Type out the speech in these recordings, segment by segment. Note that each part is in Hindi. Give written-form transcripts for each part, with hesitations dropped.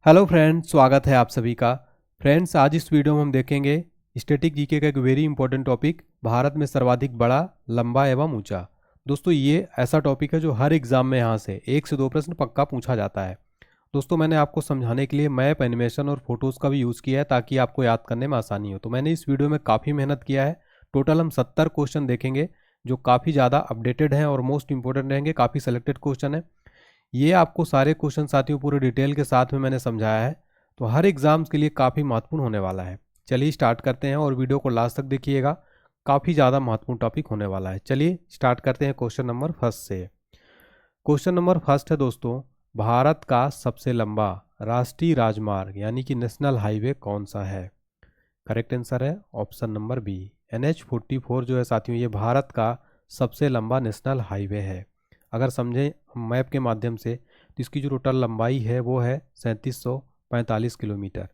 हेलो फ्रेंड्स, स्वागत है आप सभी का। फ्रेंड्स, आज इस वीडियो में हम देखेंगे स्टैटिक जीके का एक वेरी इंपॉर्टेंट टॉपिक, भारत में सर्वाधिक बड़ा, लंबा एवं ऊंचा। दोस्तों, ये ऐसा टॉपिक है जो हर एग्जाम में यहाँ से 1 से 2 प्रश्न पक्का पूछा जाता है। दोस्तों, मैंने आपको समझाने के लिए मैप, एनिमेशन और फोटोज़ का भी यूज़ किया है ताकि आपको याद करने में आसानी हो। तो मैंने इस वीडियो में काफ़ी मेहनत किया है। टोटल हम 70 क्वेश्चन देखेंगे जो काफ़ी ज़्यादा अपडेटेड हैं और मोस्ट इंपॉर्टेंट रहेंगे। काफ़ी सेलेक्टेड क्वेश्चन है। ये आपको सारे क्वेश्चन साथियों पूरे डिटेल के साथ में मैंने समझाया है, तो हर एग्जाम्स के लिए काफ़ी महत्वपूर्ण होने वाला है। चलिए स्टार्ट करते हैं और वीडियो को लास्ट तक देखिएगा। काफ़ी ज़्यादा महत्वपूर्ण टॉपिक होने वाला है। चलिए स्टार्ट करते हैं क्वेश्चन नंबर फर्स्ट से। क्वेश्चन नंबर फर्स्ट है दोस्तों, भारत का सबसे लंबा राष्ट्रीय राजमार्ग यानी कि नेशनल हाईवे कौन सा है? करेक्ट आंसर है ऑप्शन नंबर बी, NH-44 जो है साथियों, ये भारत का सबसे लंबा नेशनल हाईवे है। अगर समझें हम मैप के माध्यम से तो इसकी जो टोटल लंबाई है वो है 3745 किलोमीटर।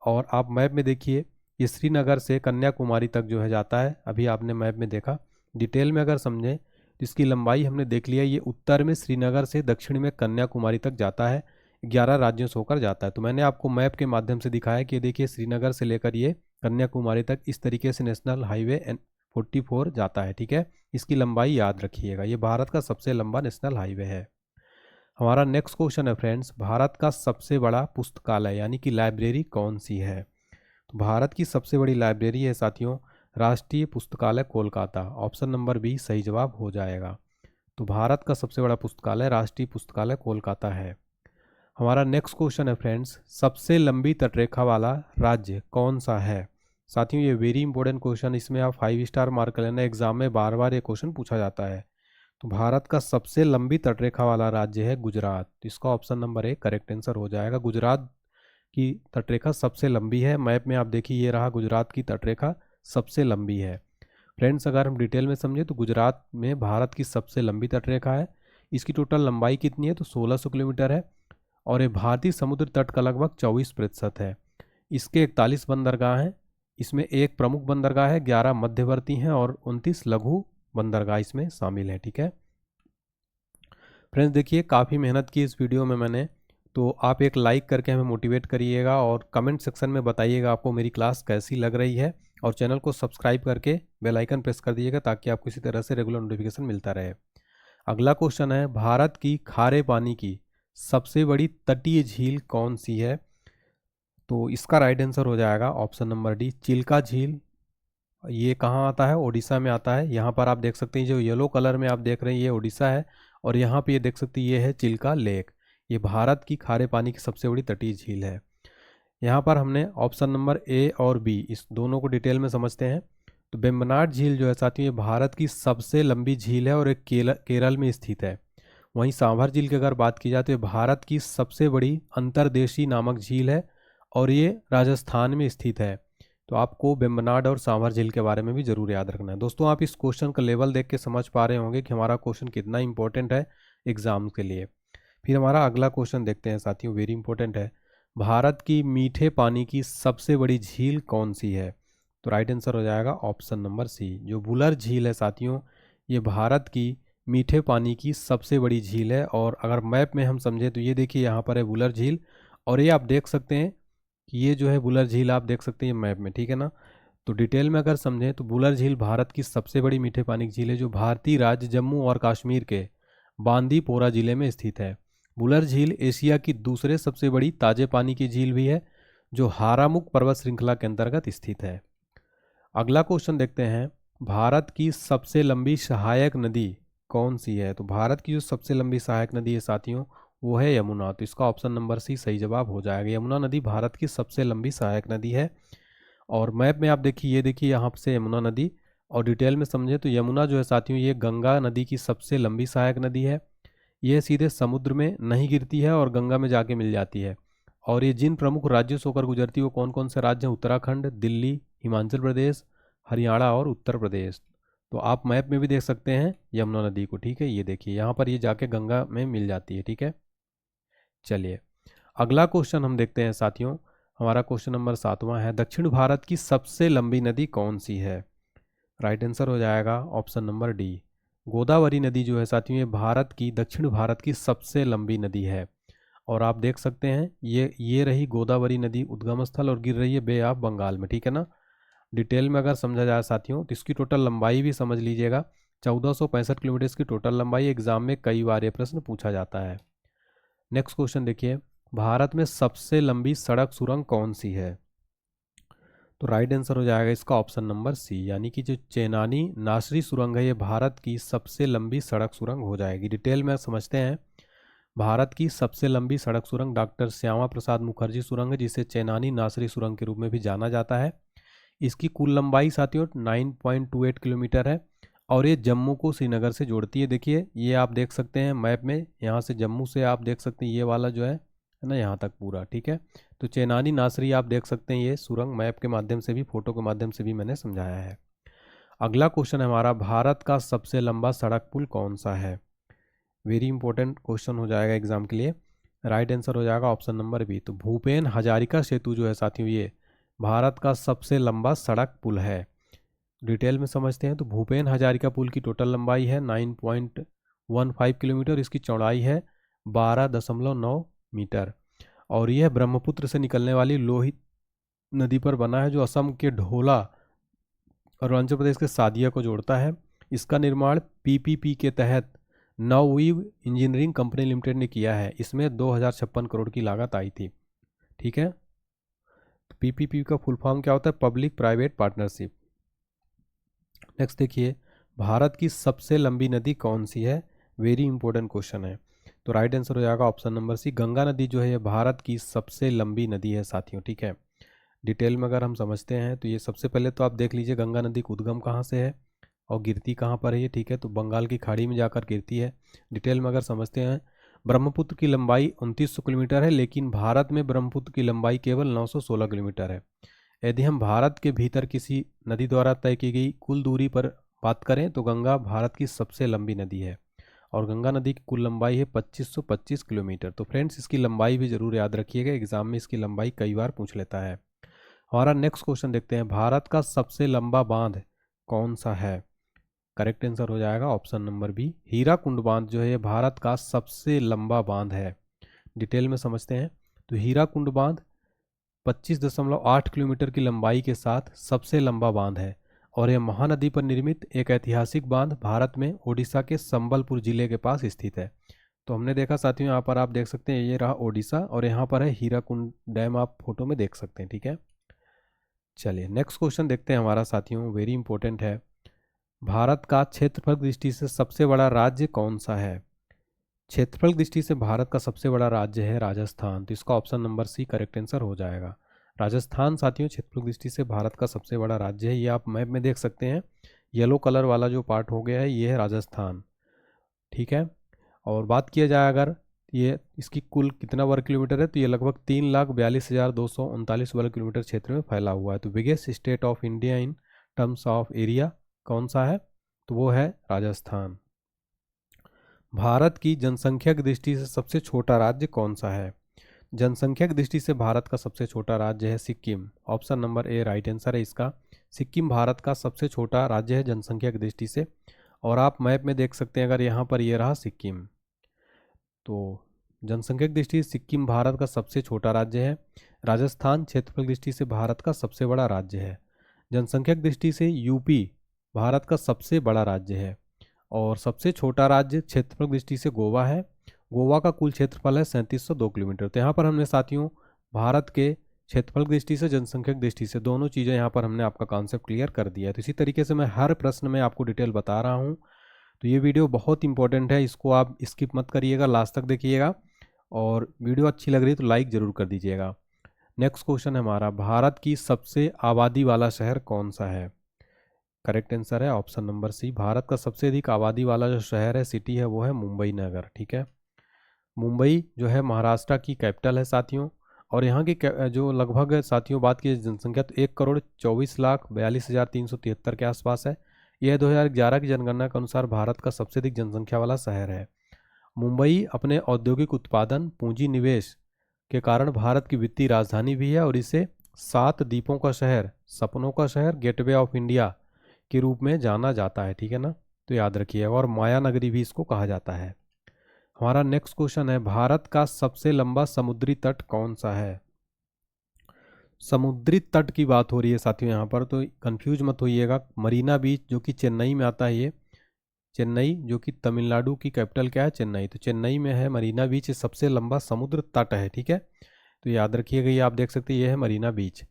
और आप मैप में देखिए, ये श्रीनगर से कन्याकुमारी तक जो है जाता है। अभी आपने मैप में देखा। डिटेल में अगर समझें तो इसकी लंबाई हमने देख लिया, ये उत्तर में श्रीनगर से दक्षिण में कन्याकुमारी तक जाता है। 11 राज्यों से होकर जाता है। तो मैंने आपको मैप के माध्यम से दिखाया कि देखिए श्रीनगर से लेकर ये कन्याकुमारी तक इस तरीके से नेशनल हाईवे N-44 जाता है। ठीक है, इसकी लंबाई याद रखिएगा। ये भारत का सबसे लंबा नेशनल हाईवे है। हमारा नेक्स्ट क्वेश्चन है फ्रेंड्स, भारत का सबसे बड़ा पुस्तकालय यानी कि लाइब्रेरी कौन सी है? तो भारत की सबसे बड़ी लाइब्रेरी है साथियों राष्ट्रीय पुस्तकालय कोलकाता। ऑप्शन नंबर बी सही जवाब हो जाएगा। तो भारत का सबसे बड़ा पुस्तकालय राष्ट्रीय पुस्तकालय कोलकाता है। हमारा नेक्स्ट क्वेश्चन है फ्रेंड्स, सबसे लंबी तटरेखा वाला राज्य कौन सा है? साथियों, ये वेरी इंपॉर्टेंट क्वेश्चन, इसमें आप 5 स्टार मार्क कर लेना। एग्जाम में बार बार ये क्वेश्चन पूछा जाता है। तो भारत का सबसे लंबी तटरेखा वाला राज्य है गुजरात। तो इसका option number A correct answer हो जाएगा। गुजरात की तटरेखा सबसे लंबी है। मैप में आप देखिए, ये रहा गुजरात की तटरेखा सबसे लंबी है। फ्रेंड्स, अगर हम डिटेल में समझे तो गुजरात में भारत की सबसे लंबी तटरेखा है। इसकी टोटल लंबाई कितनी है? तो 1600 किलोमीटर है। और ये भारतीय समुद्र तट का लगभग 24% है। इसके 41 बंदरगाह हैं। इसमें एक प्रमुख बंदरगाह है, 11 मध्यवर्ती हैं और 29 लघु बंदरगाह इसमें शामिल हैं। ठीक है फ्रेंड्स, देखिए काफ़ी मेहनत की इस वीडियो में मैंने, तो आप एक लाइक करके हमें मोटिवेट करिएगा और कमेंट सेक्शन में बताइएगा आपको मेरी क्लास कैसी लग रही है। और चैनल को सब्सक्राइब करके बेल आइकन प्रेस कर दीजिएगा ताकि आपको इसी तरह से रेगुलर नोटिफिकेशन मिलता रहे। अगला क्वेश्चन है, भारत की खारे पानी की सबसे बड़ी तटीय झील कौन सी है? तो इसका राइट आंसर हो जाएगा ऑप्शन नंबर डी, चिल्का झील। ये कहाँ आता है? उड़ीसा में आता है। यहाँ पर आप देख सकते हैं, जो येलो कलर में आप देख रहे हैं ये उड़ीसा है। और यहाँ पे ये देख सकते हैं ये है चिल्का लेक। ये भारत की खारे पानी की सबसे बड़ी तटीय झील है। यहाँ पर हमने ऑप्शन नंबर ए और बी इस दोनों को डिटेल में समझते हैं। तो वेम्बनाड झील जो है साथियों, ये भारत की सबसे लंबी झील है और एक केरल में स्थित है। वहीं सांभर झील की अगर बात की जाए तो ये भारत की सबसे बड़ी अंतर्देशीय नामक झील है और ये राजस्थान में स्थित है। तो आपको वेम्बनाड और सांभर झील के बारे में भी जरूर याद रखना है। दोस्तों, आप इस क्वेश्चन का लेवल देख के समझ पा रहे होंगे कि हमारा क्वेश्चन कितना इंपॉर्टेंट है एग्जाम के लिए। फिर हमारा अगला क्वेश्चन देखते हैं साथियों, वेरी इंपॉर्टेंट है, भारत की मीठे पानी की सबसे बड़ी झील कौन सी है? तो राइट आंसर हो जाएगा ऑप्शन नंबर सी, जो वुलर झील है साथियों, ये भारत की मीठे पानी की सबसे बड़ी झील है। और अगर मैप में हम समझें तो ये देखिए यहाँ पर है वुलर झील। और ये आप देख सकते हैं कि ये जो है वुलर झील आप देख सकते हैं मैप में। ठीक है ना? तो डिटेल में अगर समझें तो वुलर झील भारत की सबसे बड़ी मीठे पानी की झील है, जो भारतीय राज्य जम्मू और कश्मीर के बांदीपोरा जिले में स्थित है। वुलर झील एशिया की दूसरे सबसे बड़ी ताजे पानी की झील भी है, जो हारामुक पर्वत श्रृंखला के अंतर्गत स्थित है। अगला क्वेश्चन देखते हैं, भारत की सबसे लंबी सहायक नदी कौन सी है? तो भारत की जो सबसे लंबी सहायक नदी है साथियों, वो है यमुना। तो इसका ऑप्शन नंबर सी सही जवाब हो जाएगा। यमुना नदी भारत की सबसे लंबी सहायक नदी है। और मैप में आप देखिए, ये देखिए यहाँ से यमुना नदी। और डिटेल में समझे तो यमुना जो है साथियों, ये गंगा नदी की सबसे लंबी सहायक नदी है। ये सीधे समुद्र में नहीं गिरती है और गंगा में जाके मिल जाती है। और ये जिन प्रमुख राज्यों से होकर गुजरती है वो कौन कौन से राज्य हैं? उत्तराखंड, दिल्ली, हिमाचल प्रदेश, हरियाणा और उत्तर प्रदेश। तो आप मैप में भी देख सकते हैं यमुना नदी को। ठीक है, ये देखिए यहाँ पर ये जाके गंगा में मिल जाती है। ठीक है, चलिए अगला क्वेश्चन हम देखते हैं साथियों। हमारा क्वेश्चन नंबर 7वां है, दक्षिण भारत की सबसे लंबी नदी कौन सी है? राइट आंसर हो जाएगा ऑप्शन नंबर डी, गोदावरी नदी जो है साथियों, ये भारत की दक्षिण भारत की सबसे लंबी नदी है। और आप देख सकते हैं ये रही गोदावरी नदी उद्गम स्थल और गिर रही है बे ऑफ बंगाल में, ठीक है ना। डिटेल में अगर समझा जाए साथियों तो इसकी टोटल लंबाई भी समझ लीजिएगा, 1465 किलोमीटर इसकी टोटल लंबाई। एग्जाम में कई बार ये प्रश्न पूछा जाता है। नेक्स्ट क्वेश्चन देखिए, भारत में सबसे लंबी सड़क सुरंग कौन सी है? तो राइट आंसर हो जाएगा इसका ऑप्शन नंबर सी, यानी कि जो चेनानी नासरी सुरंग है ये भारत की सबसे लंबी सड़क सुरंग हो जाएगी। डिटेल में समझते हैं। भारत की सबसे लंबी सड़क सुरंग डॉक्टर श्यामा प्रसाद मुखर्जी सुरंग है, जिसे चेनानी नासरी सुरंग के रूप में भी जाना जाता है। इसकी कुल लंबाई साथियों 9.28 किलोमीटर है और ये जम्मू को श्रीनगर से जोड़ती है। देखिए ये आप देख सकते हैं मैप में, यहाँ से जम्मू से आप देख सकते हैं ये वाला जो है ना, यहाँ तक पूरा, ठीक है। तो चेनानी नासरी आप देख सकते हैं, ये सुरंग मैप के माध्यम से भी, फोटो के माध्यम से भी मैंने समझाया है। अगला क्वेश्चन है हमारा, भारत का सबसे लंबा सड़क पुल कौन सा है? वेरी इंपॉर्टेंट क्वेश्चन हो जाएगा एग्जाम के लिए। राइट आंसर हो जाएगा ऑप्शन नंबर बी। तो भूपेन हजारिका सेतु जो है साथियों ये भारत का सबसे लंबा सड़क पुल है। डिटेल में समझते हैं। तो भूपेन हजारिका पुल की टोटल लंबाई है 9.15 किलोमीटर, इसकी चौड़ाई है 12.9 मीटर और यह ब्रह्मपुत्र से निकलने वाली लोहित नदी पर बना है, जो असम के ढोला और अरुणाचल प्रदेश के सादिया को जोड़ता है। इसका निर्माण पीपीपी के तहत नववीव इंजीनियरिंग कंपनी लिमिटेड ने किया है। इसमें 2056 करोड़ की लागत आई थी, ठीक है। पीपीपी का फुल फॉर्म क्या होता है? Public private partnership. नेक्स्ट देखिए, भारत की सबसे लंबी नदी कौन सी है? वेरी इंपॉर्टेंट क्वेश्चन है। तो राइट आंसर हो जाएगा ऑप्शन नंबर सी, गंगा नदी जो है भारत की सबसे लंबी नदी है साथियों, ठीक है। डिटेल में अगर हम समझते हैं तो ये सबसे पहले तो आप देख लीजिए गंगा नदी का उद्गम कहाँ से है और गिरती कहाँ पर है ये, ठीक है। तो बंगाल की खाड़ी में जाकर गिरती है। डिटेल में अगर समझते हैं, ब्रह्मपुत्र की लंबाई 2900 किलोमीटर है, लेकिन भारत में ब्रह्मपुत्र की लंबाई केवल 916 किलोमीटर है। यदि हम भारत के भीतर किसी नदी द्वारा तय की गई कुल दूरी पर बात करें तो गंगा भारत की सबसे लंबी नदी है और गंगा नदी की कुल लंबाई है 2525 किलोमीटर। तो फ्रेंड्स इसकी लंबाई भी जरूर याद रखिएगा, एग्जाम में इसकी लंबाई कई बार पूछ लेता है। हमारा नेक्स्ट क्वेश्चन देखते हैं, भारत का सबसे लंबा बांध कौन सा है? करेक्ट आंसर हो जाएगा ऑप्शन नंबर बी, हीराकुंड बांध जो है भारत का सबसे लंबा बांध है। डिटेल में समझते हैं। तो हीराकुंड बांध 25.8 किलोमीटर की लंबाई के साथ सबसे लंबा बांध है और यह महानदी पर निर्मित एक ऐतिहासिक बांध भारत में ओडिशा के संबलपुर जिले के पास स्थित है। तो हमने देखा साथियों, यहाँ पर आप देख सकते हैं ये रहा ओडिशा और यहाँ पर है हीराकुंड डैम, आप फोटो में देख सकते हैं, ठीक है। चलिए नेक्स्ट क्वेश्चन देखते हैं हमारा साथियों, वेरी इंपॉर्टेंट है। भारत का क्षेत्रफल दृष्टि से सबसे बड़ा राज्य कौन सा है? क्षेत्रफल दृष्टि से भारत का सबसे बड़ा राज्य है राजस्थान। तो इसका option number C correct answer हो जाएगा। राजस्थान साथियों क्षेत्रफल दृष्टि से भारत का सबसे बड़ा राज्य है। ये आप मैप में देख सकते हैं, येलो कलर वाला जो पार्ट हो गया है ये है राजस्थान, ठीक है। और बात किया जाए अगर ये इसकी कुल कितना वर्ग किलोमीटर है, तो ये लगभग 3,42,239 वर्ग किलोमीटर क्षेत्र में फैला हुआ है। तो biggest state of India in terms of area कौन सा है? तो वो है राजस्थान। भारत की जनसंख्या की दृष्टि से सबसे छोटा राज्य कौन सा है? जनसंख्या की दृष्टि से भारत का सबसे छोटा राज्य है सिक्किम। ऑप्शन नंबर ए राइट आंसर है इसका। सिक्किम भारत का सबसे छोटा राज्य है जनसंख्या की दृष्टि से और आप मैप में देख सकते हैं, अगर यहाँ पर ये रहा सिक्किम, तो जनसंख्या की दृष्टि से सिक्किम भारत का सबसे छोटा राज्य है। राजस्थान क्षेत्रफल की दृष्टि से भारत का सबसे बड़ा राज्य है। जनसंख्या की दृष्टि से यूपी भारत का सबसे बड़ा राज्य है और सबसे छोटा राज्य क्षेत्रफल की दृष्टि से गोवा है। गोवा का कुल क्षेत्रफल है 3702 किलोमीटर। तो यहाँ पर हमने साथियों भारत के क्षेत्रफल की दृष्टि से, जनसंख्या की दृष्टि से, दोनों चीज़ें यहाँ पर हमने आपका कॉन्सेप्ट क्लियर कर दिया है। तो इसी तरीके से मैं हर प्रश्न में आपको डिटेल बता रहा हूँ। तो ये वीडियो बहुत इंपॉर्टेंट है, इसको आप स्किप मत करिएगा, लास्ट तक देखिएगा और वीडियो अच्छी लग रही है तो लाइक ज़रूर कर दीजिएगा। नेक्स्ट क्वेश्चन है हमारा, भारत की सबसे आबादी वाला शहर कौन सा है? करेक्ट आंसर है ऑप्शन नंबर सी, भारत का सबसे अधिक आबादी वाला जो शहर है, सिटी है, वो है मुंबई नगर, ठीक है। मुंबई जो है महाराष्ट्र की कैपिटल है साथियों और यहाँ की जो लगभग साथियों बात की जनसंख्या तो 1,24,42,373 के आसपास है। यह 2011 की जनगणना के अनुसार भारत का सबसे अधिक जनसंख्या वाला शहर है। मुंबई अपने औद्योगिक उत्पादन, पूंजी निवेश के कारण भारत की वित्तीय राजधानी भी है और इसे 7 द्वीपों का शहर, सपनों का शहर, गेटवे ऑफ इंडिया के रूप में जाना जाता है, ठीक है ना। तो याद रखिएगा और माया नगरी भी इसको कहा जाता है। हमारा नेक्स्ट क्वेश्चन है, भारत का सबसे लंबा समुद्री तट कौन सा है। समुद्री तट की बात हो रही है साथियों यहाँ पर, तो कंफ्यूज मत होइएगा। मरीना बीच जो कि चेन्नई में आता है, ये चेन्नई जो कि तमिलनाडु की कैपिटल क्या है, चेन्नई, तो चेन्नई में है मरीना बीच, ये सबसे लंबा समुद्र तट है। ठीक है, तो याद रखिएगा, ये आप देख सकते हैं, ये है मरीना बीच।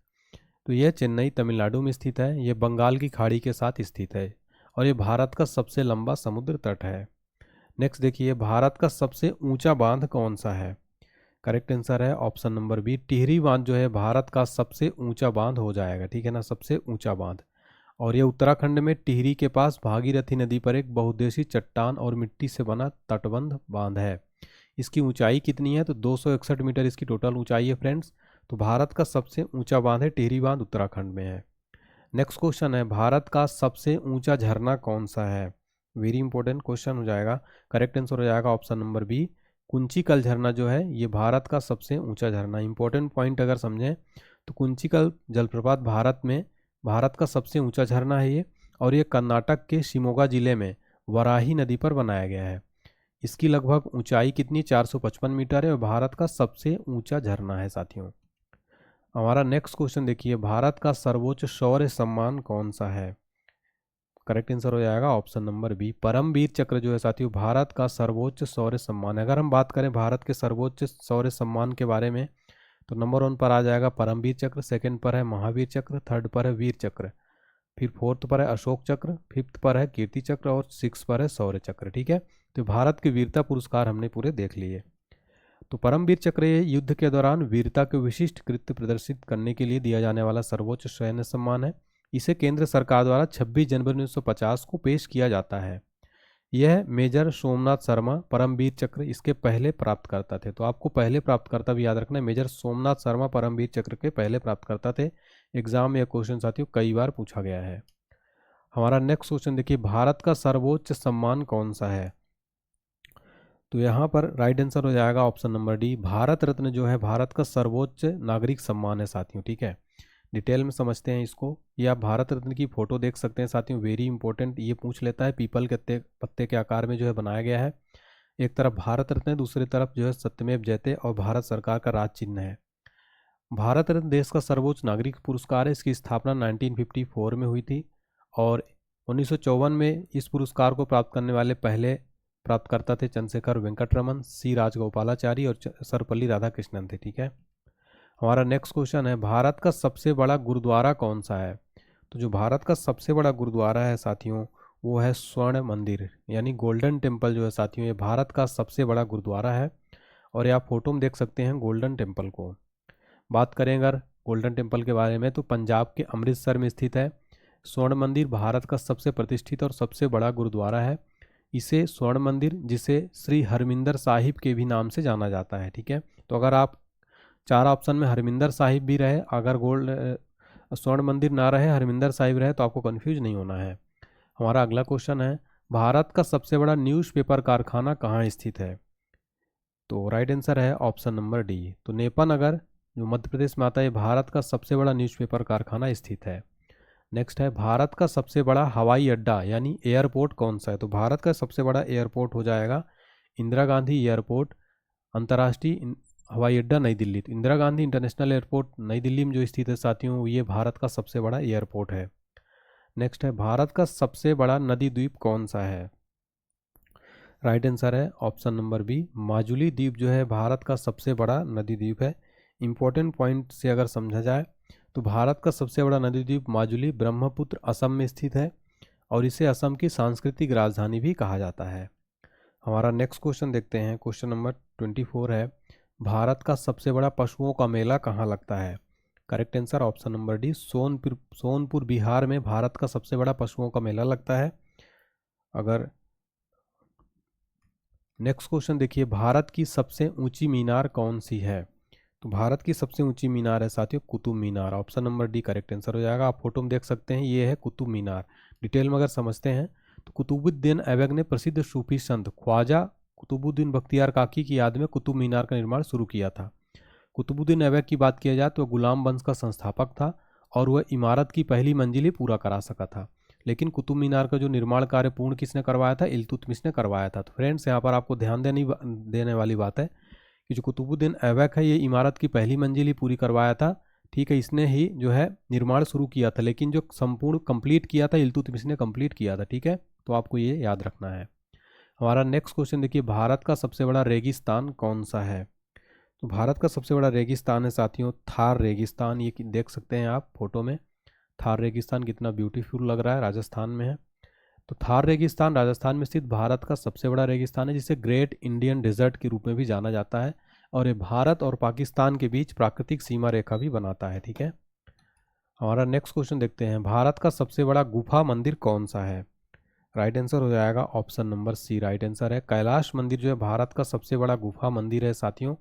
तो यह चेन्नई तमिलनाडु में स्थित है, ये बंगाल की खाड़ी के साथ स्थित है और ये भारत का सबसे लंबा समुद्र तट है। नेक्स्ट देखिए, भारत का सबसे ऊंचा बांध कौन सा है। करेक्ट आंसर है ऑप्शन नंबर बी, टिहरी बांध जो है भारत का सबसे ऊंचा बांध हो जाएगा। ठीक है ना, सबसे ऊंचा बांध। और ये उत्तराखंड में टिहरी के पास भागीरथी नदी पर एक बहुउद्देशीय चट्टान और मिट्टी से बना तटबंध बांध है। इसकी ऊंचाई कितनी है, तो 261 मीटर इसकी टोटल ऊंचाई है फ्रेंड्स। तो भारत का सबसे ऊंचा बांध है टिहरी बांध, उत्तराखंड में है। नेक्स्ट क्वेश्चन है, भारत का सबसे ऊंचा झरना कौन सा है। वेरी इंपॉर्टेंट क्वेश्चन हो जाएगा। करेक्ट आंसर हो जाएगा ऑप्शन नंबर बी, कुंचिकल झरना जो है ये भारत का सबसे ऊंचा झरना। इंपॉर्टेंट पॉइंट अगर समझें तो कुंचिकल जलप्रपात भारत का सबसे ऊंचा झरना है ये, और ये कर्नाटक के शिमोगा जिले में वराही नदी पर बनाया गया है। इसकी लगभग ऊंचाई कितनी, 455 मीटर है और भारत का सबसे ऊंचा झरना है साथियों। हमारा नेक्स्ट क्वेश्चन देखिए, भारत का सर्वोच्च शौर्य सम्मान कौन सा है। करेक्ट आंसर हो जाएगा ऑप्शन नंबर बी, परमवीर चक्र जो है साथियों भारत का सर्वोच्च शौर्य सम्मान है। अगर हम बात करें भारत के सर्वोच्च शौर्य सम्मान के बारे में, तो नंबर 1 पर आ जाएगा परमवीर चक्र, सेकंड पर है महावीर चक्र, थर्ड पर है वीर चक्र, फिर फोर्थ पर है अशोक चक्र, फिफ्थ पर है कीर्ति चक्र और सिक्स पर है शौर्य चक्र। ठीक है, तो भारत के वीरता पुरस्कार हमने पूरे देख लिए। तो परमवीर चक्र ये युद्ध के दौरान वीरता के विशिष्ट कृत्य प्रदर्शित करने के लिए दिया जाने वाला सर्वोच्च सैन्य सम्मान है। इसे केंद्र सरकार द्वारा 26 जनवरी 1950 को पेश किया जाता है। यह मेजर सोमनाथ शर्मा परमवीर चक्र इसके पहले प्राप्तकर्ता थे। तो आपको पहले प्राप्तकर्ता भी याद रखना है, मेजर सोमनाथ शर्मा परमवीर चक्र के पहले प्राप्तकर्ता थे। एग्जाम में यह क्वेश्चन साथियों कई बार पूछा गया है। हमारा नेक्स्ट क्वेश्चन देखिए, भारत का सर्वोच्च सम्मान कौन सा है। तो यहाँ पर राइट आंसर हो जाएगा option number D, Bharat Ratna जो है भारत का सर्वोच्च नागरिक सम्मान है साथियों। ठीक है, डिटेल में समझते हैं इसको। ये आप भारत रत्न की फोटो देख सकते हैं साथियों, वेरी इंपॉर्टेंट, ये पूछ लेता है। पीपल के पत्ते के आकार में जो है बनाया गया है। एक तरफ भारत रत्न है, दूसरी तरफ जो है सत्यमेव जयते और भारत सरकार का राज चिन्ह है। भारत रत्न देश का सर्वोच्च नागरिक पुरस्कार है। इसकी स्थापना 1954 में हुई थी और 1954 में इस पुरस्कार को प्राप्त करने वाले पहले प्राप्तकर्ता थे चंद्रशेखर वेंकटरमन, सी राजगोपालाचारी और सर्वपल्ली राधाकृष्णन थे। ठीक है, हमारा नेक्स्ट क्वेश्चन है, भारत का सबसे बड़ा गुरुद्वारा कौन सा है। तो जो भारत का सबसे बड़ा गुरुद्वारा है साथियों वो है स्वर्ण मंदिर यानी गोल्डन टेम्पल जो है साथियों, ये भारत का सबसे बड़ा गुरुद्वारा है। और ये आप फोटो में देख सकते हैं गोल्डन टेम्पल को। बात करें अगर गोल्डन टेम्पल के बारे में, तो पंजाब के अमृतसर में स्थित है। स्वर्ण मंदिर भारत का सबसे प्रतिष्ठित और सबसे बड़ा गुरुद्वारा है। इसे स्वर्ण मंदिर, जिसे श्री हरमिंदर साहिब के भी नाम से जाना जाता है। ठीक है, तो अगर आप 4 ऑप्शन में हरमिंदर साहिब भी रहे, अगर स्वर्ण मंदिर ना रहे, हरमिंदर साहिब रहे, तो आपको कंफ्यूज नहीं होना है। हमारा अगला क्वेश्चन है, भारत का सबसे बड़ा न्यूज़पेपर कारखाना कहाँ स्थित है। तो राइट आंसर है ऑप्शन नंबर डी, तो नेपानगर जो मध्य प्रदेश में आता है, भारत का सबसे बड़ा न्यूज़पेपर कारखाना स्थित है। नेक्स्ट है, भारत का सबसे बड़ा हवाई अड्डा यानी एयरपोर्ट कौन सा है। तो भारत का सबसे बड़ा एयरपोर्ट हो जाएगा इंदिरा गांधी एयरपोर्ट, अंतर्राष्ट्रीय हवाई अड्डा नई दिल्ली। तो इंदिरा गांधी इंटरनेशनल एयरपोर्ट नई दिल्ली में जो स्थित है साथियों, ये भारत का सबसे बड़ा एयरपोर्ट है। नेक्स्ट है, भारत का सबसे बड़ा नदी द्वीप कौन सा है। राइट आंसर है ऑप्शन नंबर बी, माजुली द्वीप जो है भारत का सबसे बड़ा नदी द्वीप है। इंपॉर्टेंट पॉइंट से अगर समझा जाए तो भारत का सबसे बड़ा नदी द्वीप माजुली ब्रह्मपुत्र असम में स्थित है और इसे असम की सांस्कृतिक राजधानी भी कहा जाता है। हमारा नेक्स्ट क्वेश्चन देखते हैं, क्वेश्चन नंबर 24 है, भारत का सबसे बड़ा पशुओं का मेला कहाँ लगता है। Correct answer option number D, Sonpur Bihar में भारत का सबसे बड़ा पशुओं का मेला लगता है। अगर नेक्स्ट क्वेश्चन देखिए, भारत की सबसे ऊंची मीनार कौन सी है। तो भारत की सबसे ऊंची मीनार है साथियों Qutub Minar, option number D correct answer हो जाएगा। आप फोटो में देख सकते हैं, ये है कुतुब मीनार। डिटेल में अगर समझते हैं तो कुतुबुद्दीन ऐबक ने प्रसिद्ध सूफी संत ख्वाजा कुतुबुद्दीन बख्तियार काकी की याद में कुतुब मीनार का निर्माण शुरू किया था। कुतुबुद्दीन ऐबक की बात किया जाए तो वह गुलाम वंश का संस्थापक था और वह इमारत की पहली मंजिल ही पूरा करा सका था, लेकिन कुतुब मीनार का जो निर्माण कार्य पूर्ण किसने करवाया था? इल्तुतमिश ने करवाया था। तो फ्रेंड्स यहाँ पर आपको ध्यान देने वाली बात है कि जो कुतुबुद्दीन ऐबक है ये इमारत की पहली मंजिल ही पूरी करवाया था, ठीक है। इसने ही जो है निर्माण शुरू किया था, लेकिन जो संपूर्ण कंप्लीट किया था इल्तुतमिश ने कंप्लीट किया था, ठीक है। तो आपको ये याद रखना है। हमारा नेक्स्ट क्वेश्चन देखिए, भारत का सबसे बड़ा रेगिस्तान कौन सा है? तो भारत का सबसे बड़ा रेगिस्तान है साथियों थार रेगिस्तान। ये देख सकते हैं आप फोटो में, थार रेगिस्तान कितना ब्यूटीफुल लग रहा है, राजस्थान में है। तो थार रेगिस्तान राजस्थान में स्थित भारत का सबसे बड़ा रेगिस्तान है, जिसे ग्रेट इंडियन डेजर्ट के रूप में भी जाना जाता है, और ये भारत और पाकिस्तान के बीच प्राकृतिक सीमा रेखा भी बनाता है, ठीक है। हमारा नेक्स्ट क्वेश्चन देखते हैं, भारत का सबसे बड़ा गुफा मंदिर कौन सा है? राइट आंसर हो जाएगा option number C, right answer है कैलाश मंदिर जो है भारत का सबसे बड़ा गुफा मंदिर है साथियों।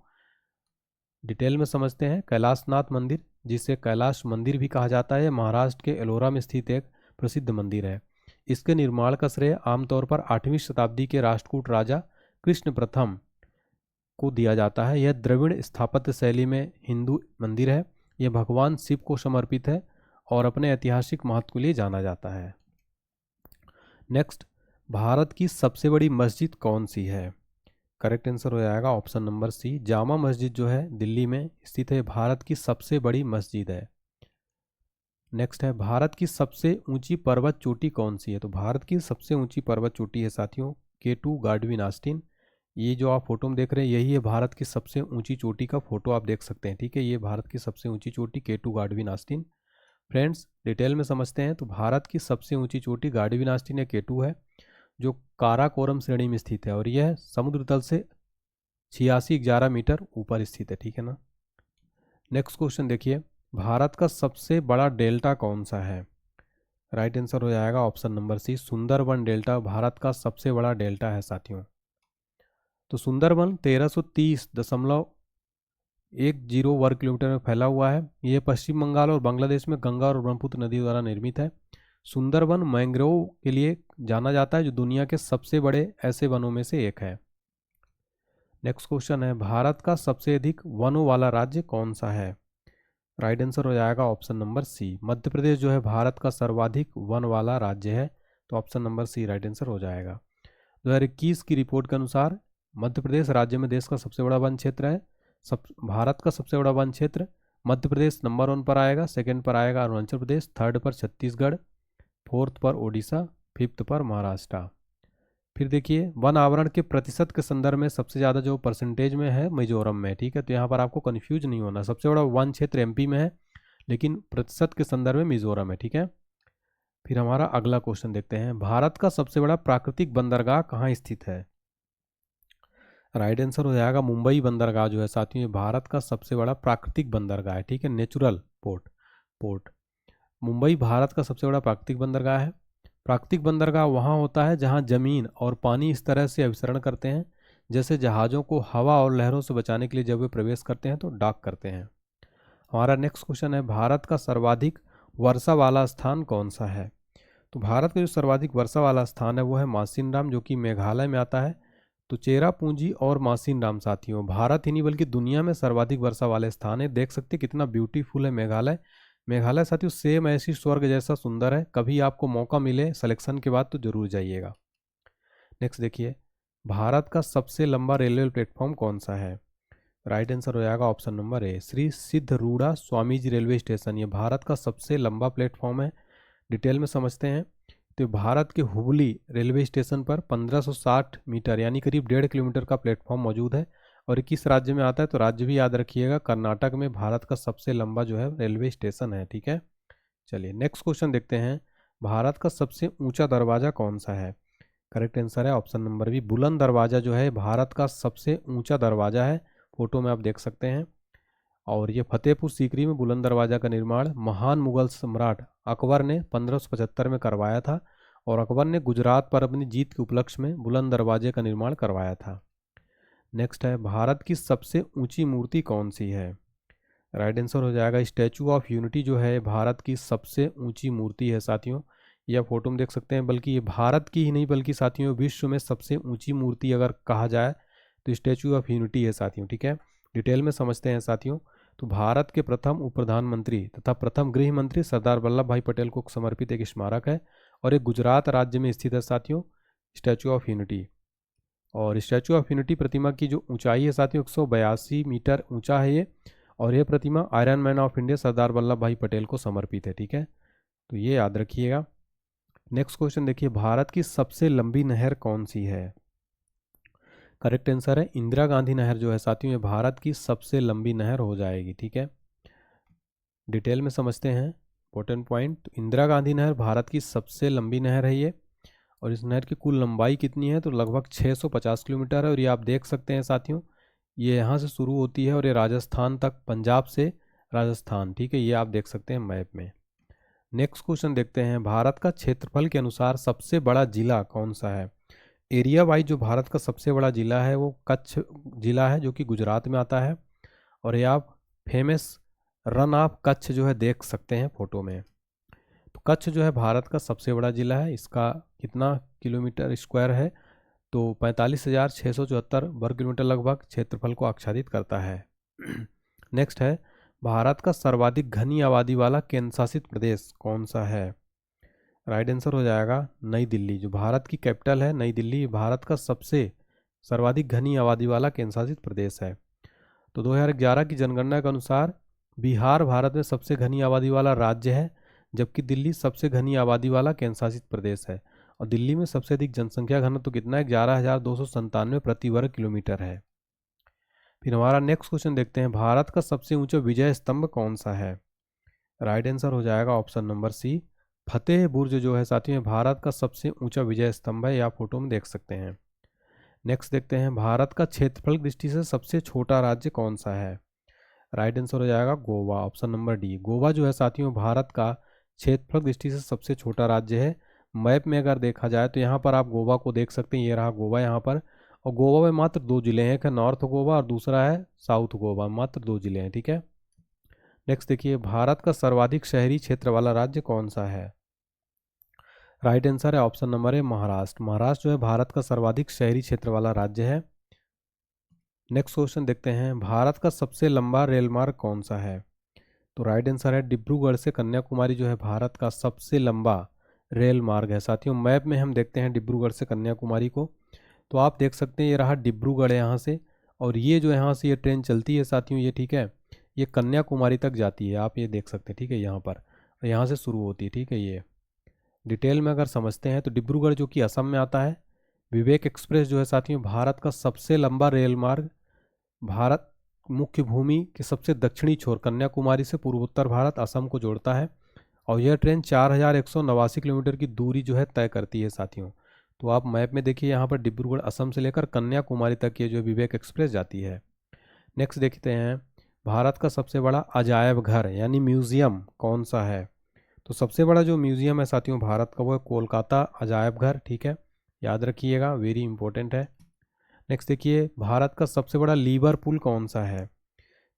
डिटेल में समझते हैं, कैलाशनाथ मंदिर, जिसे कैलाश मंदिर भी कहा जाता है, महाराष्ट्र के एलोरा में स्थित एक प्रसिद्ध मंदिर है। इसके निर्माण का श्रेय आमतौर पर 8वीं शताब्दी के राष्ट्रकूट राजा कृष्ण प्रथम को दिया जाता है। यह द्रविड़ स्थापत्य शैली में हिंदू मंदिर है। यह भगवान शिव को समर्पित है और अपने ऐतिहासिक महत्व के लिए जाना जाता है। नेक्स्ट, भारत की सबसे बड़ी मस्जिद कौन सी है? करेक्ट आंसर हो जाएगा ऑप्शन नंबर सी, जामा मस्जिद जो है दिल्ली में स्थित है, भारत की सबसे बड़ी मस्जिद है। नेक्स्ट है, भारत की सबसे ऊंची पर्वत चोटी कौन सी है? तो भारत की सबसे ऊंची पर्वत चोटी है साथियों K2 गार्डविन आस्टीन। ये जो आप फोटो में देख रहे हैं यही है भारत की सबसे ऊंची चोटी का फोटो, आप देख सकते हैं, ठीक है। ये भारत की सबसे ऊंची चोटी K2 Godwin Austin. Friends detail में समझते हैं, तो भारत की सबसे ऊंची चोटी गार्डविन आस्टीन या K2 है, जो काराकोरम श्रेणी में स्थित है, और यह समुद्र तल से 8611 मीटर ऊपर स्थित है, ठीक है ना। नेक्स्ट क्वेश्चन देखिए, भारत का सबसे बड़ा डेल्टा कौन सा है? राइट आंसर हो जाएगा option number C, Sundarban delta Bharat का सबसे बड़ा डेल्टा है साथियों। तो सुंदरबन 1330.10 वर्ग किलोमीटर में फैला हुआ है। यह पश्चिम बंगाल और बांग्लादेश में गंगा और ब्रह्मपुत्र नदी द्वारा निर्मित है। सुंदरबन मैंग्रोव के लिए जाना जाता है, जो दुनिया के सबसे बड़े ऐसे वनों में से एक है। नेक्स्ट क्वेश्चन है, भारत का सबसे अधिक वनों वाला राज्य कौन सा है? राइट आंसर हो जाएगा ऑप्शन नंबर सी, मध्य प्रदेश जो है भारत का सर्वाधिक वन वाला राज्य है। तो option number C right answer हो जाएगा। 2021 की रिपोर्ट के अनुसार मध्य प्रदेश राज्य में देश का सबसे बड़ा वन क्षेत्र है। भारत का सबसे बड़ा वन क्षेत्र मध्य प्रदेश नंबर 1 पर आएगा, सेकंड पर आएगा अरुणाचल प्रदेश, थर्ड पर छत्तीसगढ़, फोर्थ पर ओडिशा, फिफ्थ पर महाराष्ट्र। फिर देखिए, वन आवरण के प्रतिशत के संदर्भ में सबसे ज़्यादा जो परसेंटेज में है मिजोरम में, ठीक है। तो यहाँ पर आपको कन्फ्यूज नहीं होना, सबसे बड़ा वन क्षेत्र MP में है, लेकिन प्रतिशत के संदर्भ में मिजोरम है, ठीक है। फिर हमारा अगला क्वेश्चन देखते हैं, भारत का सबसे बड़ा प्राकृतिक बंदरगाह कहाँ स्थित है? राइट आंसर हो जाएगा मुंबई बंदरगाह जो है साथियों, ये भारत का सबसे बड़ा प्राकृतिक बंदरगाह है, ठीक है। नेचुरल पोर्ट मुंबई भारत का सबसे बड़ा प्राकृतिक बंदरगाह है। प्राकृतिक बंदरगाह वहाँ होता है जहाँ जमीन और पानी इस तरह से अभिसरण करते हैं, जैसे जहाज़ों को हवा और लहरों से बचाने के लिए जब वे प्रवेश करते हैं तो डॉक करते हैं। हमारा नेक्स्ट क्वेश्चन है, भारत का सर्वाधिक वर्षा वाला स्थान कौन सा है? तो भारत का जो सर्वाधिक वर्षा वाला स्थान है वो है मासिनराम, जो कि मेघालय में आता है। तो चेरापूंजी और मासिनराम साथियों भारत ही नहीं बल्कि दुनिया में सर्वाधिक वर्षा वाले स्थान है। देख सकते कितना ब्यूटीफुल है मेघालय। मेघालय साथियों सेम ऐसी स्वर्ग जैसा सुंदर है, कभी आपको मौका मिले सिलेक्शन के बाद तो जरूर जाइएगा। नेक्स्ट देखिए, भारत का सबसे लंबा रेलवे प्लेटफॉर्म कौन सा है? राइट आंसर हो जाएगा option number A, Shri Siddharudha Swamiji railway station, ये भारत का सबसे लंबा प्लेटफॉर्म है। डिटेल में समझते हैं, तो भारत के हुबली रेलवे स्टेशन पर 1560 मीटर यानी करीब 1.5 किलोमीटर का प्लेटफॉर्म मौजूद है। और किस राज्य में आता है? तो राज्य भी याद रखिएगा, कर्नाटक में भारत का सबसे लंबा जो है रेलवे स्टेशन है, ठीक है। चलिए नेक्स्ट क्वेश्चन देखते हैं, भारत का सबसे ऊंचा दरवाज़ा कौन सा है? करेक्ट आंसर है ऑप्शन नंबर बी, बुलंद दरवाज़ा जो है भारत का सबसे ऊंचा दरवाज़ा है, फोटो में आप देख सकते हैं। और ये फतेहपुर सीकरी में बुलंद दरवाज़ा का निर्माण महान मुगल सम्राट अकबर ने 1575 में करवाया था, और अकबर ने गुजरात पर अपनी जीत के उपलक्ष्य में बुलंद दरवाजे का निर्माण करवाया था। नेक्स्ट है, भारत की सबसे ऊंची मूर्ति कौन सी है? राइट आंसर हो जाएगा स्टैचू ऑफ यूनिटी जो है भारत की सबसे ऊंची मूर्ति है साथियों। यह फोटो में देख सकते हैं, बल्कि ये भारत की ही नहीं बल्कि साथियों विश्व में सबसे ऊंची मूर्ति अगर कहा जाए तो स्टैचू ऑफ यूनिटी है साथियों, ठीक है। डिटेल में समझते हैं साथियों, तो भारत के प्रथम उप प्रधानमंत्री तथा प्रथम गृह मंत्री सरदार वल्लभ भाई पटेल को समर्पित एक स्मारक है, और ये गुजरात राज्य में स्थित है साथियों, स्टैचू ऑफ यूनिटी। और स्टैचू ऑफ यूनिटी प्रतिमा की जो ऊंचाई है साथियों 182 मीटर ऊंचा है ये, और यह प्रतिमा iron man of India Sardar Vallabh भाई पटेल को समर्पित है। ठीक है, तो ये याद रखिएगा। नेक्स्ट क्वेश्चन देखिए, भारत की सबसे लंबी नहर कौन सी है? करेक्ट आंसर है इंदिरा गांधी नहर जो है साथियों, ये भारत की सबसे लंबी नहर हो जाएगी। ठीक है, डिटेल में समझते हैं इंपॉर्टेंट पॉइंट। तो इंदिरा गांधी नहर भारत की सबसे लंबी नहर है ये, और इस नहर की कुल लंबाई कितनी है? तो लगभग 650 किलोमीटर है। और ये आप देख सकते हैं साथियों, ये यहाँ से शुरू होती है और ये राजस्थान तक, पंजाब से राजस्थान। ठीक है, ये आप देख सकते हैं मैप में। नेक्स्ट क्वेश्चन देखते हैं, भारत का क्षेत्रफल के अनुसार सबसे बड़ा जिला कौन सा है? एरिया वाइज जो भारत का सबसे बड़ा जिला है वो कच्छ जिला है, जो कि गुजरात में आता है। और ये आप फेमस रन ऑफ कच्छ जो है देख सकते हैं फोटो में। तो कच्छ जो है भारत का सबसे बड़ा जिला है। इसका कितना किलोमीटर स्क्वायर है? तो 45,674 वर्ग किलोमीटर लगभग क्षेत्रफल को आच्छादित करता है। नेक्स्ट है, भारत का सर्वाधिक घनी आबादी वाला केंद्र शासित प्रदेश कौन सा है? राइट आंसर हो जाएगा नई दिल्ली। जो भारत की कैपिटल है नई दिल्ली, भारत का सबसे सर्वाधिक घनी आबादी वाला केंद्र शासित प्रदेश है। तो 2011 की जनगणना के अनुसार बिहार भारत में सबसे घनी आबादी वाला राज्य है, जबकि दिल्ली सबसे घनी आबादी वाला केंद्र शासित प्रदेश है। और दिल्ली में सबसे अधिक जनसंख्या घनत्व तो कितना है? 11,297 प्रति वर्ग किलोमीटर है। फिर हमारा नेक्स्ट क्वेश्चन देखते हैं, भारत का सबसे ऊंचा विजय स्तंभ कौन सा है? राइट आंसर हो जाएगा ऑप्शन नंबर सी, फतेह बुर्ज जो है साथियों, भारत का सबसे ऊंचा विजय स्तंभ है। आप फोटो में देख सकते हैं। नेक्स्ट देखते हैं, भारत का क्षेत्रफल दृष्टि से सबसे छोटा राज्य कौन सा है? राइट आंसर हो जाएगा Goa, option number D. Goa जो है साथियों भारत का क्षेत्रफल दृष्टि से सबसे छोटा राज्य है। मैप में अगर देखा जाए तो यहाँ पर आप गोवा को देख सकते हैं, ये रहा गोवा यहाँ पर। और गोवा में मात्र 2 जिले हैं, एक है नॉर्थ गोवा और दूसरा है साउथ गोवा, मात्र 2 जिले हैं। ठीक है, नेक्स्ट देखिए, भारत का सर्वाधिक शहरी क्षेत्र वाला राज्य कौन सा है? राइट आंसर है ऑप्शन नंबर ए महाराष्ट्र। महाराष्ट्र जो है भारत का सर्वाधिक शहरी क्षेत्र वाला राज्य है। नेक्स्ट क्वेश्चन देखते हैं, भारत का सबसे लंबा रेल मार्ग कौन सा है? तो राइट आंसर है डिब्रूगढ़ से कन्याकुमारी जो है भारत का सबसे लंबा रेल मार्ग है साथियों। मैप में हम देखते हैं डिब्रूगढ़ से कन्याकुमारी को, तो आप देख सकते हैं ये रहा डिब्रूगढ़ यहाँ से, और ये जो यहाँ से ये ट्रेन चलती है साथियों ये, ठीक है, ये कन्याकुमारी तक जाती है। आप ये देख सकते हैं, ठीक है, यहाँ पर, यहाँ से शुरू होती है। ठीक है, ये डिटेल में अगर समझते हैं तो डिब्रूगढ़ जो कि असम में आता है। विवेक एक्सप्रेस जो है साथियों भारत का सबसे लंबा रेल मार्ग, भारत मुख्य भूमि के सबसे दक्षिणी छोर कन्याकुमारी से पूर्वोत्तर भारत असम को जोड़ता है। और यह ट्रेन 4,189 किलोमीटर की दूरी जो है तय करती है साथियों। तो आप मैप में देखिए यहाँ पर डिब्रूगढ़ असम से लेकर कन्याकुमारी तक ये जो विवेक एक्सप्रेस जाती है। नेक्स्ट देखते हैं, भारत का सबसे बड़ा अजायब घर यानी म्यूजियम कौन सा है? तो सबसे बड़ा जो म्यूजियम है साथियों भारत का वो है कोलकाता अजायब घर। ठीक है, याद रखिएगा, वेरी इंपॉर्टेंट है। नेक्स्ट देखिए, भारत का सबसे बड़ा लीवर पुल कौन सा है?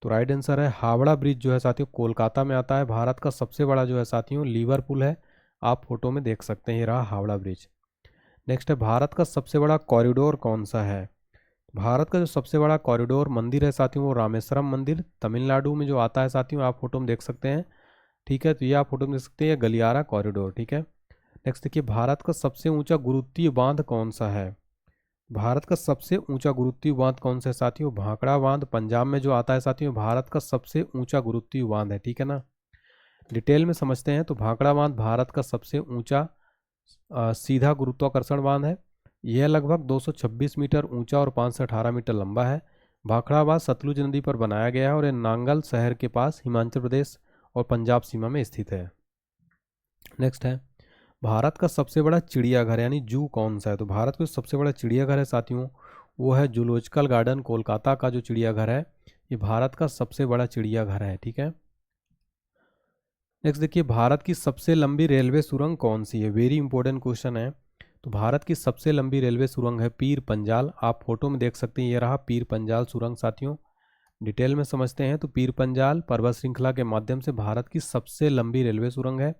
तो राइट आंसर है हावड़ा ब्रिज जो है साथियों कोलकाता में आता है। भारत का सबसे बड़ा जो है साथियों लीवर पुल है, आप फोटो में देख सकते हैं, ये रहा हावड़ा ब्रिज। नेक्स्ट है, भारत का सबसे बड़ा कॉरिडोर कौन सा है? भारत का जो सबसे बड़ा कॉरिडोर मंदिर है साथियों वो रामेश्वरम मंदिर तमिलनाडु में जो आता है साथियों, आप फोटो में देख सकते हैं। ठीक है, तो ये आप फोटो में देख सकते हैं गलियारा कॉरिडोर। ठीक है, नेक्स्ट देखिए, भारत का सबसे ऊंचा गुरुत्वीय बांध कौन सा है? भारत का सबसे ऊंचा गुरुत्वीय बांध कौन सा है साथियों? भाखड़ा बांध पंजाब में जो आता है साथियों, भारत का सबसे ऊंचा गुरुत्वीय बांध है। ठीक है ना, डिटेल में समझते हैं तो भाखड़ा बांध भारत का सबसे ऊंचा सीधा गुरुत्वाकर्षण बांध है। यह लगभग 226 मीटर ऊंचा और 5 से 18 मीटर लंबा है। भाखड़ा बांध सतलुज नदी पर बनाया गया है और यह नांगल शहर के पास हिमाचल प्रदेश और पंजाब सीमा में स्थित है। नेक्स्ट है, भारत का सबसे बड़ा चिड़ियाघर यानी जू कौन सा है? तो भारत का सबसे बड़ा चिड़ियाघर है साथियों वो है जूलॉजिकल गार्डन कोलकाता का जो चिड़ियाघर है, ये भारत का सबसे बड़ा चिड़ियाघर है। ठीक है, नेक्स्ट देखिए, भारत की सबसे लंबी रेलवे सुरंग कौन सी है? वेरी इंपॉर्टेंट क्वेश्चन है। तो भारत की सबसे लंबी रेलवे सुरंग है पीर पंजाल, आप फोटो में देख सकते हैं, ये रहा पीर पंजाल सुरंग साथियों। डिटेल में समझते हैं तो पीर पंजाल पर्वत श्रृंखला के माध्यम से भारत की सबसे लंबी रेलवे सुरंग है।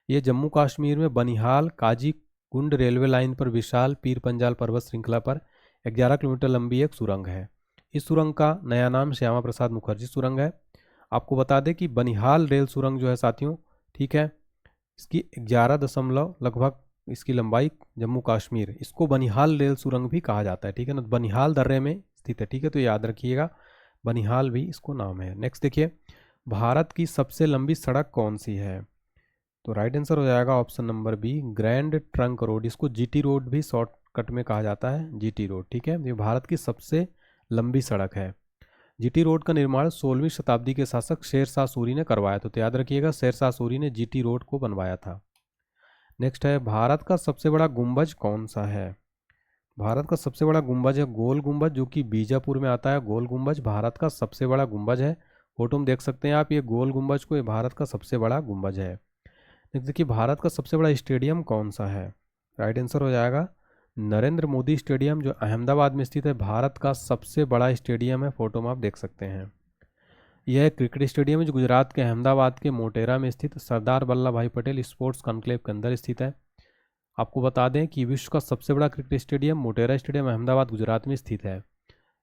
ये जम्मू कश्मीर में बनिहाल काजीकुंड रेलवे लाइन पर विशाल पीर पंजाल पर्वत श्रृंखला पर 11 किलोमीटर लंबी एक सुरंग है। इस सुरंग का नया नाम श्यामा प्रसाद मुखर्जी सुरंग है। आपको बता दें कि बनिहाल रेल सुरंग जो है साथियों, ठीक है, इसकी 11 दशमलव लगभग इसकी लंबाई जम्मू कश्मीर, इसको बनिहाल रेल सुरंग भी कहा जाता है, ठीक है ना। बनिहाल दर्रे में स्थित है, ठीक है, तो याद रखिएगा बनिहाल भी इसको नाम है। नेक्स्ट देखिए, भारत की सबसे लंबी सड़क कौन सी है? तो राइट आंसर हो जाएगा option number B, grand trunk road. इसको जीटी रोड भी शॉर्टकट में कहा जाता है, जीटी रोड, ठीक है। ये भारत की सबसे लंबी सड़क है। जीटी रोड का निर्माण 16वीं शताब्दी के शासक शेरशाह सूरी ने करवाया था, तो याद रखिएगा शेरशाह सूरी ने जीटी रोड को बनवाया था। नेक्स्ट है, भारत का सबसे बड़ा गुंबज कौन सा है? भारत का सबसे बड़ा गुंबज है गोल गुंबज, जो कि बीजापुर में आता है। गोल गुंबज भारत का सबसे बड़ा गुंबज है। फोटो में देख सकते हैं आप, ये गोल गुंबज को, ये भारत का सबसे बड़ा गुंबज है। नेक्स्ट देखिए, भारत का सबसे बड़ा स्टेडियम कौन सा है? राइट आंसर हो जाएगा नरेंद्र मोदी स्टेडियम, जो अहमदाबाद में स्थित है। भारत का सबसे बड़ा स्टेडियम है, फोटो में आप देख सकते हैं। यह क्रिकेट स्टेडियम है जो गुजरात के अहमदाबाद के मोटेरा में स्थित सरदार वल्लभ भाई पटेल स्पोर्ट्स कॉन्क्लेव के अंदर स्थित है। आपको बता दें कि विश्व का सबसे बड़ा cricket stadium Motera stadium Ahmedabad Gujarat में स्थित है।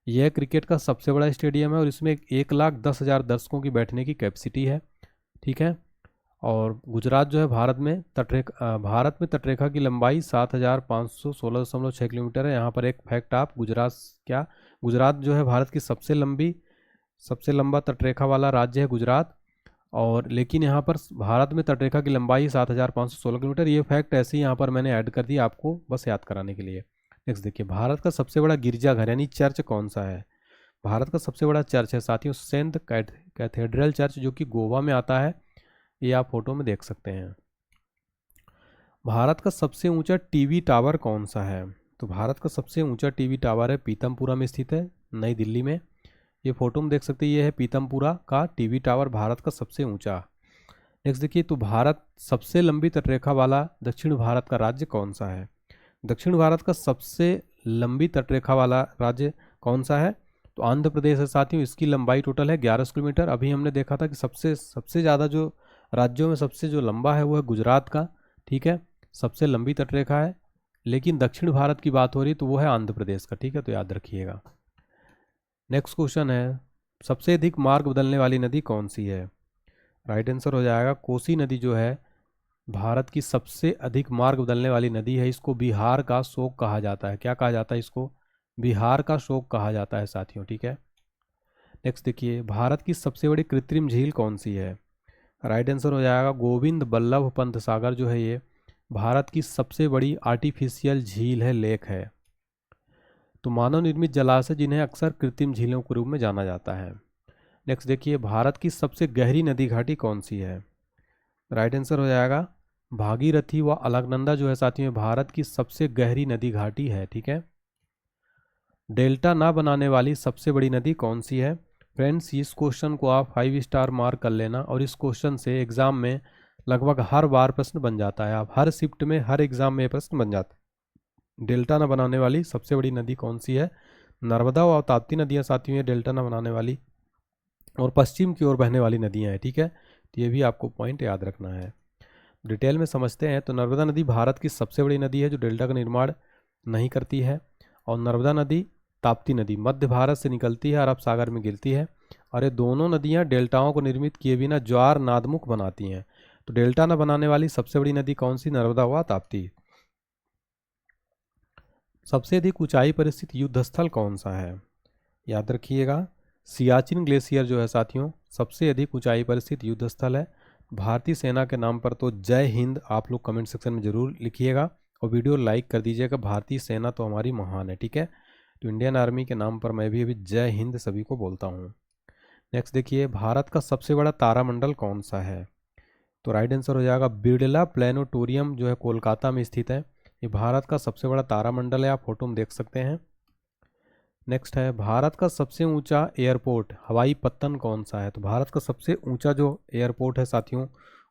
यह क्रिकेट का सबसे बड़ा स्टेडियम है और इसमें 1,10,000 दर्शकों की बैठने की कैपेसिटी है, ठीक है। और गुजरात जो है भारत में तटरेखा की लंबाई 7,516.6 किलोमीटर है। यहाँ पर एक फैक्ट आप गुजरात जो है भारत की सबसे लंबा तटरेखा वाला राज्य है गुजरात, और लेकिन यहाँ पर भारत में तटरेखा की लंबाई 7,516 किलोमीटर। ये फैक्ट ऐसे ही यहाँ पर मैंने ऐड कर दिया आपको बस याद कराने के लिए। नेक्स्ट देखिए, भारत का सबसे बड़ा गिरजाघर यानी चर्च कौन सा है? भारत का सबसे बड़ा चर्च है साथियों सेंट कैथेड्रल चर्च, जो कि गोवा में आता है। ये आप फोटो में देख सकते हैं। भारत का सबसे ऊंचा टीवी टावर कौन सा है? तो भारत का सबसे ऊंचा टीवी टावर है पीतमपुरा में स्थित है, नई दिल्ली में। ये फोटो में देख सकते हैं, ये है पीतमपुरा का टीवी टावर, भारत का सबसे ऊंचा। नेक्स्ट देखिए, तो भारत सबसे लंबी तटरेखा वाला दक्षिण भारत का राज्य कौन सा है? दक्षिण भारत का सबसे लंबी तटरेखा वाला राज्य कौन सा है? तो आंध्र प्रदेश है साथियों। इसकी लंबाई टोटल है 1100 किलोमीटर। अभी हमने देखा था कि सबसे ज़्यादा जो राज्यों में सबसे जो लंबा है वो है गुजरात का, ठीक है, सबसे लंबी तटरेखा है। लेकिन दक्षिण भारत की बात हो रही तो वो है आंध्र प्रदेश का, ठीक है, तो याद रखिएगा। नेक्स्ट क्वेश्चन है, सबसे अधिक मार्ग बदलने वाली नदी कौन सी है? राइट आंसर हो जाएगा कोसी नदी जो है भारत की सबसे अधिक मार्ग बदलने वाली नदी है। इसको बिहार का शोक कहा जाता है। क्या कहा जाता है इसको? बिहार का शोक कहा जाता है साथियों, ठीक है। नेक्स्ट देखिए, भारत की सबसे बड़ी कृत्रिम झील कौन सी है? राइट आंसर हो जाएगा गोविंद बल्लभ पंत सागर जो है ये भारत की सबसे बड़ी आर्टिफिशियल झील है, लेक है। तो मानव निर्मित जलाशय जिन्हें अक्सर कृत्रिम झीलों के रूप में जाना जाता है। नेक्स्ट देखिए, भारत की सबसे गहरी नदी घाटी कौन सी है? राइट आंसर हो जाएगा भागीरथी व अलकनंदा जो है साथियों भारत की सबसे गहरी नदी घाटी है, ठीक है। डेल्टा ना बनाने वाली सबसे बड़ी नदी कौन सी है? फ्रेंड्स, इस क्वेश्चन को आप 5 स्टार मार्क कर लेना, और इस क्वेश्चन से एग्जाम में लगभग हर बार प्रश्न बन जाता है। आप हर शिफ्ट में हर एग्जाम में प्रश्न बन जाता है। डेल्टा ना बनाने वाली सबसे बड़ी नदी कौन सी है? नर्मदा और ताप्ती नदियाँ साथियों हैं डेल्टा ना बनाने वाली, और पश्चिम की ओर बहने वाली नदियाँ हैं, ठीक है। तो ये भी आपको पॉइंट याद रखना है। डिटेल में समझते हैं। तो नर्मदा नदी भारत की सबसे बड़ी नदी है जो डेल्टा का निर्माण नहीं करती है, और नर्मदा नदी ताप्ती नदी मध्य भारत से निकलती है, अरब सागर में गिरती है, और ये दोनों नदियां डेल्टाओं को निर्मित किए बिना ज्वार नादमुख बनाती हैं। तो डेल्टा न बनाने वाली सबसे बड़ी नदी कौन सी? नर्मदा व ताप्ती। सबसे अधिक ऊंचाई पर स्थित युद्ध स्थल कौन सा है? याद रखिएगा सियाचिन ग्लेशियर जो है साथियों सबसे अधिक ऊंचाई पर स्थित युद्ध स्थल है। भारतीय सेना के नाम पर तो जय हिंद आप लोग कमेंट सेक्शन में जरूर लिखिएगा, और वीडियो लाइक कर दीजिएगा। भारतीय सेना तो हमारी महान है, ठीक है। तो इंडियन आर्मी के नाम पर मैं भी अभी जय हिंद सभी को बोलता हूँ। नेक्स्ट देखिए, भारत का सबसे बड़ा तारामंडल कौन सा है? तो राइट आंसर हो जाएगा बिरला प्लेनेटोरियम जो है कोलकाता में स्थित है। ये भारत का सबसे बड़ा तारामंडल है, आप फोटो में देख सकते हैं। नेक्स्ट है, भारत का सबसे ऊंचा एयरपोर्ट हवाई पत्तन कौन सा है? तो भारत का सबसे ऊंचा जो एयरपोर्ट है साथियों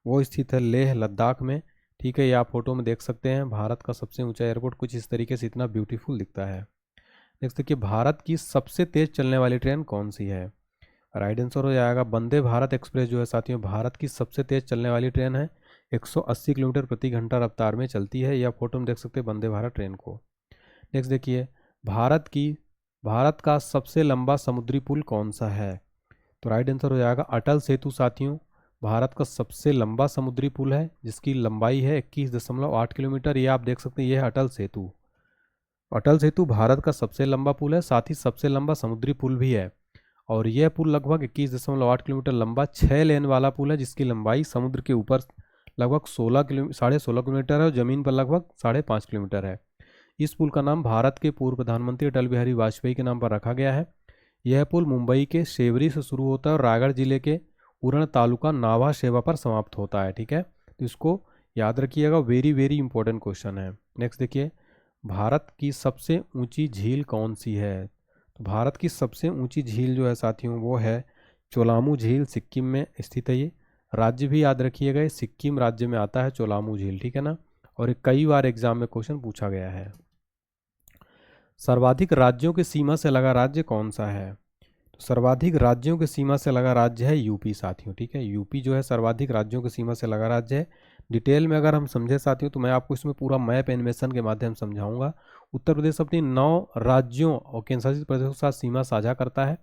वो स्थित है लेह लद्दाख में, ठीक है। ये आप फोटो में देख सकते हैं। भारत का सबसे ऊंचा एयरपोर्ट कुछ इस तरीके से इतना ब्यूटीफुल दिखता है। नेक्स्ट देखिए, भारत की सबसे तेज चलने वाली ट्रेन कौन सी है? राइट आंसर हो जाएगा वंदे भारत एक्सप्रेस जो है साथियों भारत की सबसे तेज चलने वाली ट्रेन है। 180 किलोमीटर प्रति घंटा रफ्तार में चलती है। यह फोटो में देख सकते हैं वंदे भारत ट्रेन को। नेक्स्ट देखिए, भारत का सबसे लंबा समुद्री पुल कौन सा है? तो राइट आंसर हो जाएगा अटल सेतु साथियों। भारत का सबसे लंबा समुद्री पुल है जिसकी लंबाई है 21.8 किलोमीटर। ये आप देख सकते हैं, ये है अटल सेतु। अटल सेतु भारत का सबसे लंबा पुल है, साथ ही सबसे लंबा समुद्री पुल भी है। और यह पुल लगभग 21.8 किलोमीटर लंबा 6 लेन वाला पुल है जिसकी लंबाई समुद्र के ऊपर लगभग 16 किलोमीटर है और ज़मीन पर लगभग 5.5 किलोमीटर है। इस पुल का नाम भारत के पूर्व प्रधानमंत्री अटल बिहारी वाजपेयी के नाम पर रखा गया है। यह पुल मुंबई के शेवरी से शुरू होता है और रायगढ़ जिले के उरण तालुका नाभा शेवा पर समाप्त होता है। ठीक है, तो इसको याद रखिएगा, वेरी वेरी इंपॉर्टेंट क्वेश्चन है। नेक्स्ट देखिए, भारत की सबसे ऊंची झील कौन सी है? तो भारत की सबसे ऊंची झील जो है साथियों वो है चोलामू झील, सिक्किम में स्थित है। ये राज्य भी याद रखिएगा, ये सिक्किम राज्य में आता है चोलामू झील। ठीक है ना, और ये कई बार एग्जाम में क्वेश्चन पूछा गया है। सर्वाधिक राज्यों की सीमा से लगा राज्य कौन सा है? तो सर्वाधिक राज्यों की सीमा से लगा राज्य है यूपी साथियों। ठीक है, यूपी जो है सर्वाधिक राज्यों की सीमा से लगा राज्य है। डिटेल में अगर हम समझे साथियों तो मैं आपको इसमें पूरा मैप एनिमेशन के माध्यम से समझाऊंगा। उत्तर प्रदेश अपनी 9 राज्यों और केंद्रशासित प्रदेशों के साथ सीमा साझा करता है।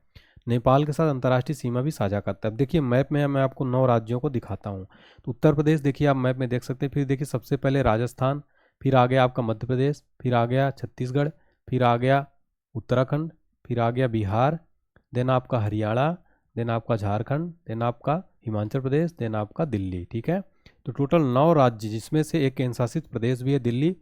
नेपाल के साथ अंतर्राष्ट्रीय सीमा भी साझा करता है। अब देखिए मैप में मैं आपको 9 राज्यों को दिखाता हूँ। तो उत्तर प्रदेश देखिए आप मैप में देख सकते हैं, फिर देखिए सबसे पहले राजस्थान, फिर आ गया आपका मध्य प्रदेश, फिर आ गया छत्तीसगढ़, फिर आ गया उत्तराखंड, फिर आ गया बिहार, देन आपका हरियाणा, देन आपका झारखंड, देन आपका हिमाचल प्रदेश, देन आपका दिल्ली। ठीक है, तो टोटल 9 राज्य जिसमें से एक केंद्र शासित प्रदेश भी है दिल्ली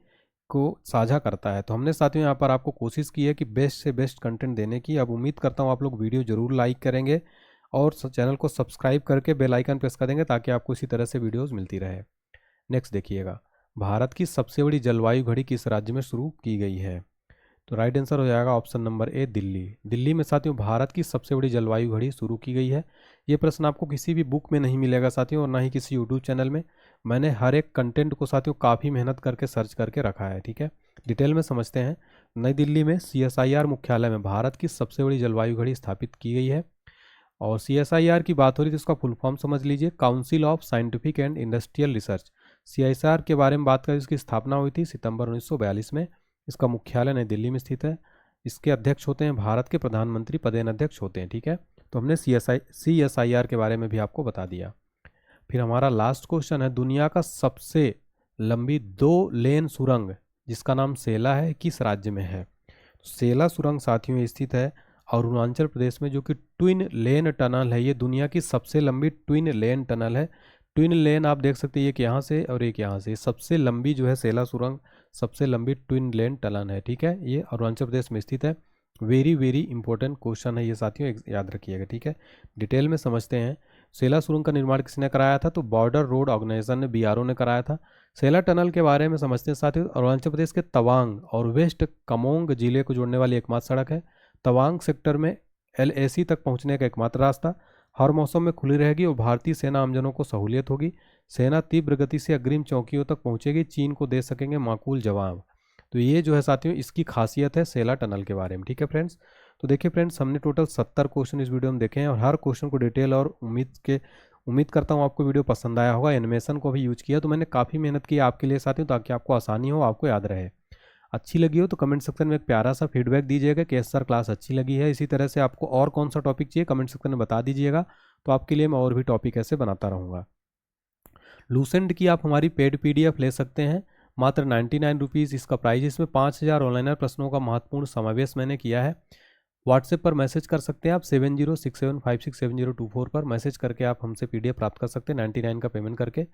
को साझा करता है। तो हमने साथियों यहाँ पर आपको कोशिश की है कि बेस्ट से बेस्ट कंटेंट देने की। अब उम्मीद करता हूँ आप लोग वीडियो जरूर लाइक करेंगे और चैनल को सब्सक्राइब करके बेल आइकन प्रेस कर देंगे ताकि आपको इसी तरह से वीडियोस मिलती रहे। नेक्स्ट देखिएगा, भारत की सबसे बड़ी जलवायु घड़ी किस राज्य में शुरू की गई है? तो राइट आंसर हो जाएगा ऑप्शन नंबर ए, दिल्ली। दिल्ली में साथियों भारत की सबसे बड़ी जलवायु घड़ी शुरू की गई है। ये प्रश्न आपको किसी भी बुक में नहीं मिलेगा साथियों और ना ही किसी यूट्यूब चैनल में। मैंने हर एक कंटेंट को साथियों काफ़ी मेहनत करके सर्च करके रखा है। ठीक है, डिटेल में समझते हैं। नई दिल्ली में CSIR मुख्यालय में भारत की सबसे बड़ी जलवायु घड़ी स्थापित की गई है। और CSIR की बात हो रही थी, इसका फुल फॉर्म समझ लीजिए, council of scientific and industrial research. CSIR के बारे में बात करें, इसकी स्थापना हुई थी सितंबर 1942 में। इसका मुख्यालय नई दिल्ली में स्थित है। इसके अध्यक्ष होते हैं भारत के प्रधानमंत्री, पदेन अध्यक्ष होते हैं। ठीक है, तो हमने CSIR के बारे में भी आपको बता दिया। फिर हमारा लास्ट क्वेश्चन है, दुनिया का सबसे लंबी 2 लेन सुरंग जिसका नाम सेला है किस राज्य में है? सेला सुरंग साथियों स्थित है अरुणाचल प्रदेश में, जो कि ट्विन लेन टनल है। ये दुनिया की सबसे लंबी ट्विन लेन टनल है। ट्विन लेन आप देख सकते हैं, एक यहाँ से और एक यहाँ से। सबसे लंबी जो है सेला सुरंग सबसे लंबी ट्विन लेन टनल है। ठीक है, ये अरुणाचल प्रदेश में स्थित है। वेरी वेरी इंपॉर्टेंट क्वेश्चन है ये साथियों, याद रखिएगा। ठीक है, डिटेल में समझते हैं। सेला सुरंग का निर्माण किसने कराया था? तो बॉर्डर रोड ऑर्गेनाइजेशन ने, BRO ने कराया था। सेला टनल के बारे में समझते हैं साथियों। अरुणाचल प्रदेश के तवांग और वेस्ट कामेंग जिले को जोड़ने वाली एकमात्र सड़क है। तवांग सेक्टर में LAC तक पहुंचने का एकमात्र रास्ता, हर मौसम में खुली रहेगी और भारतीय सेना आमजनों को सहूलियत होगी। सेना तीव्र गति से अग्रिम चौकियों तक पहुंचेगी, चीन को दे सकेंगे माकूल जवाब। तो ये जो है साथियों इसकी खासियत है सेला टनल के बारे में। ठीक है फ्रेंड्स, तो देखिए फ्रेंड्स, हमने टोटल 70 क्वेश्चन इस वीडियो में देखे हैं और हर क्वेश्चन को डिटेल और उम्मीद करता हूँ आपको वीडियो पसंद आया होगा। एनिमेशन को भी यूज किया, तो मैंने काफ़ी मेहनत की आपके लिए साथियों ताकि आपको आसानी हो, आपको याद रहे। अच्छी लगी हो तो कमेंट सेक्शन में एक प्यारा सा फीडबैक दीजिएगा कि सर क्लास अच्छी लगी है। इसी तरह से आपको और कौन सा टॉपिक चाहिए कमेंट सेक्शन में बता दीजिएगा, तो आपके लिए मैं और भी टॉपिक ऐसे बनाता रहूँगा। लूसेंट की आप हमारी पेड PDF ले सकते हैं, मात्र 99 रुपीज़ इसका प्राइस। इसमें 5000 ऑनलाइनर प्रश्नों का महत्वपूर्ण समावेश मैंने किया है। व्हाट्सएप पर मैसेज कर सकते हैं आप 7067567024 पर मैसेज करके आप हमसे PDF प्राप्त कर सकते हैं 99 का पेमेंट करके।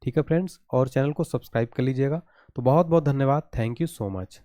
ठीक है फ्रेंड्स, और चैनल को सब्सक्राइब कर लीजिएगा। तो बहुत बहुत धन्यवाद, थैंक यू सो मच।